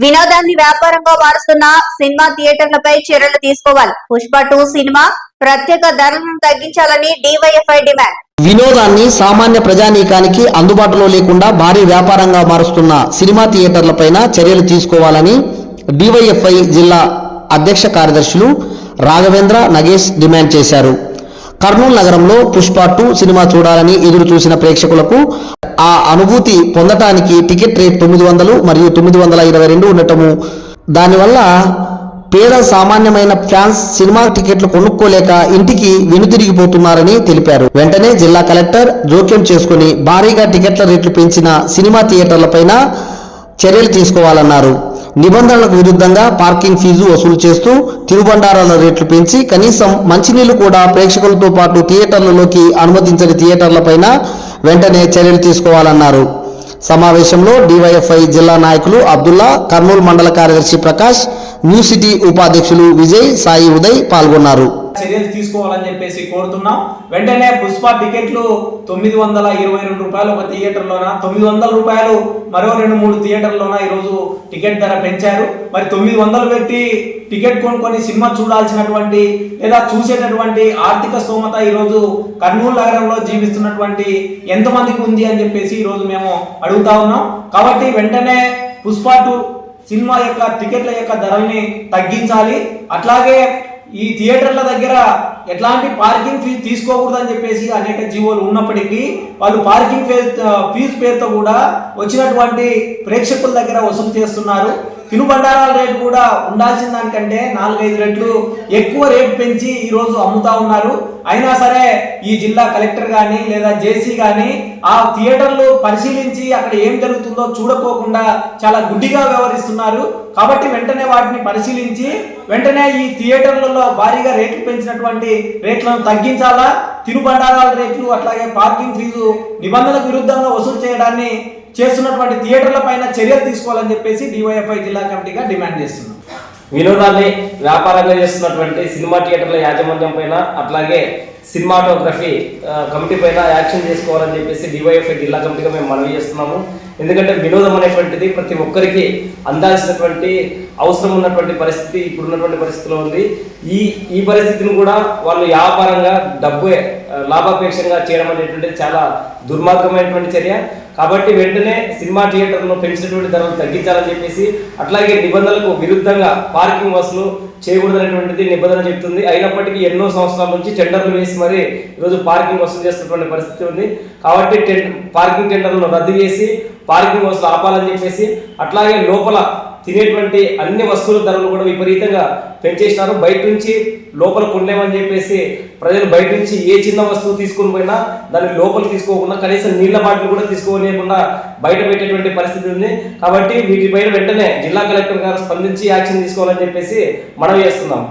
వినోదాన్ని వ్యాపారంగా మారుస్తున్న సినిమా థియేటర్లపై చర్యలు తీసుకోవాలి. పుష్ప 2 సినిమా ప్రత్యేక ధరలను తగ్గించాలని డివైఎఫ్ఐ డిమాండ్. వినోదాన్ని సామాన్య ప్రజానీకానికి అందుబాటులో లేకుండా భారీ వ్యాపారంగా మారుస్తున్న సినిమా థియేటర్లపైన చర్యలు తీసుకోవాలని డివైఎఫ్ఐ జిల్లా అధ్యక్ష కార్యదర్శులు రాఘవేంద్ర, నగేష్ డిమాండ్ చేశారు. కర్నూలు నగరంలో పుష్ప 2 సినిమా చూడాలని ఎదురు చూసిన ప్రేక్షకులకు ఆ అనుభూతి పొందటానికి టికెట్ రేట్ 900 మరియు 922 ఉండటము, దానివల్ల పేద సామాన్యమైన ఫ్యాన్స్ సినిమా టికెట్లు కొనుక్కోలేక ఇంటికి వెనుతిరిగిపోతున్నారని తెలిపారు. వెంటనే జిల్లా కలెక్టర్ జోక్యం చేసుకుని భారీగా టికెట్ల రేట్లు పెంచిన సినిమా థియేటర్లపైన చర్యలు తీసుకోవాలన్నారు. నిబంధనలకు విరుద్ధంగా పార్కింగ్ ఫీజు వసూలు చేస్తూ తినుబండారాల రేట్లు పెంచి కనీసం మంచినీళ్లు కూడా ప్రేక్షకులతో పాటు థియేటర్లలోకి అనుమతించని థియేటర్లపైన వెంటనే చర్యలు తీసుకోవాలన్నారు. సమావేశంలో డివైఎఫ్ఐ జిల్లా నాయకులు అబ్దుల్లా, కర్నూలు మండల కార్యదర్శి ప్రకాష్, న్యూ సిటీ ఉపాధ్యక్షులు విజయ్, సాయి, ఉదయ్ పాల్గొన్నారు. చర్యలు తీసుకోవాలని చెప్పేసి కోరుతున్నాం. వెంటనే పుష్ప టికెట్లు 922 రూపాయలు ఒక థియేటర్లోన, 900 రూపాయలు మరో 2-3 థియేటర్లోన ఈరోజు టికెట్ ధర పెంచారు. మరి 900 పెట్టి టికెట్ కొనుక్కొని సినిమా చూడాల్సినటువంటి లేదా చూసేటటువంటి ఆర్థిక స్తోమత ఈరోజు కర్నూలు నగరంలో జీవిస్తున్నటువంటి ఎంతమందికి ఉంది అని చెప్పేసి ఈరోజు మేము అడుగుతా ఉన్నాం. కాబట్టి వెంటనే పుష్ప 2 సినిమా యొక్క టికెట్ల యొక్క ధరల్ని తగ్గించాలి. అట్లాగే ఈ థియేటర్ల దగ్గర ఎట్లాంటి పార్కింగ్ ఫీజు తీసుకోకూడదని చెప్పేసి అనేక జీవోలు ఉన్నప్పటికీ వాళ్ళు పార్కింగ్ ఫీజు పేరుతో కూడా వచ్చినటువంటి ప్రేక్షకుల దగ్గర వసూలు చేస్తున్నారు. తినుబండారాల రేటు కూడా ఉండాల్సిన దానికంటే 4-5 రెట్లు ఎక్కువ రేటు పెంచి ఈరోజు అమ్ముతా ఉన్నారు. అయినా సరే ఈ జిల్లా కలెక్టర్ కానీ లేదా జేసీ కానీ ఆ థియేటర్లు పరిశీలించి అక్కడ ఏం జరుగుతుందో చూడకోకుండా చాలా గుడ్డిగా వ్యవహరిస్తున్నారు. కాబట్టి వెంటనే వాటిని పరిశీలించి వెంటనే ఈ థియేటర్లలో భారీగా రేట్లు పెంచినటువంటి రేట్లను తగ్గించాలా, తినుబండారాల రేట్లు అట్లాగే పార్కింగ్ ఫీజు నిబంధనలకు విరుద్ధంగా వసూలు చేయడాన్ని చేస్తున్నటువంటి థియేటర్ల పైన చర్యలు తీసుకోవాలని చెప్పేసి డివైఎఫ్ఐ జిల్లా కమిటీగా డిమాండ్ చేస్తున్నాం. వినోదాన్ని వ్యాపారంగా చేస్తున్నటువంటి సినిమా థియేటర్ల యాజమాన్యం పైన అట్లాగే సినిమాటోగ్రఫీ కమిటీ పైన యాక్షన్ చేసుకోవాలని చెప్పేసి డివైఎఫ్ఐ జిల్లా కమిటీగా మేము మనవి చేస్తున్నాము. ఎందుకంటే వినోదం అనేటువంటిది ప్రతి ఒక్కరికి అందాల్సినటువంటి అవసరం ఉన్నటువంటి పరిస్థితి ఇప్పుడున్నటువంటి పరిస్థితిలో ఉంది. ఈ పరిస్థితిని కూడా వాళ్ళు వ్యాపారంగా డబ్బు లాభాపేక్షంగా చేయడం అనేటువంటిది చాలా దుర్మార్గమైనటువంటి చర్య. కాబట్టి వెంటనే సినిమా థియేటర్ను పెంచినటువంటి ధరలు తగ్గించాలని చెప్పేసి అట్లాగే నిబంధనలకు విరుద్ధంగా పార్కింగ్ వసూలు చేయకూడదనేటువంటిది నిబంధన చెప్తుంది. అయినప్పటికీ ఎన్నో సంవత్సరాల నుంచి టెండర్లు వేసి మరి ఈరోజు పార్కింగ్ వసూలు చేస్తున్నటువంటి పరిస్థితి ఉంది. కాబట్టి పార్కింగ్ టెండర్లను రద్దు చేసి పార్కింగ్ వసూలు ఆపాలని చెప్పేసి అట్లాగే లోపల తినేటువంటి అన్ని వస్తువుల ధరలు కూడా విపరీతంగా పెంచేసినారు. బయట నుంచి లోపల కొనలేమని చెప్పేసి ప్రజలు బయట నుంచి ఏ చిన్న వస్తువు తీసుకొని పోయినా దాన్ని లోపల తీసుకోకుండా కనీసం నీళ్ల బాటిల్ కూడా తీసుకోలేకుండా బయట పెట్టేటువంటి పరిస్థితి ఉంది. కాబట్టి వీటిపైన వెంటనే జిల్లా కలెక్టర్ గారు స్పందించి యాక్షన్ తీసుకోవాలని చెప్పేసి మనవి చేస్తున్నాం.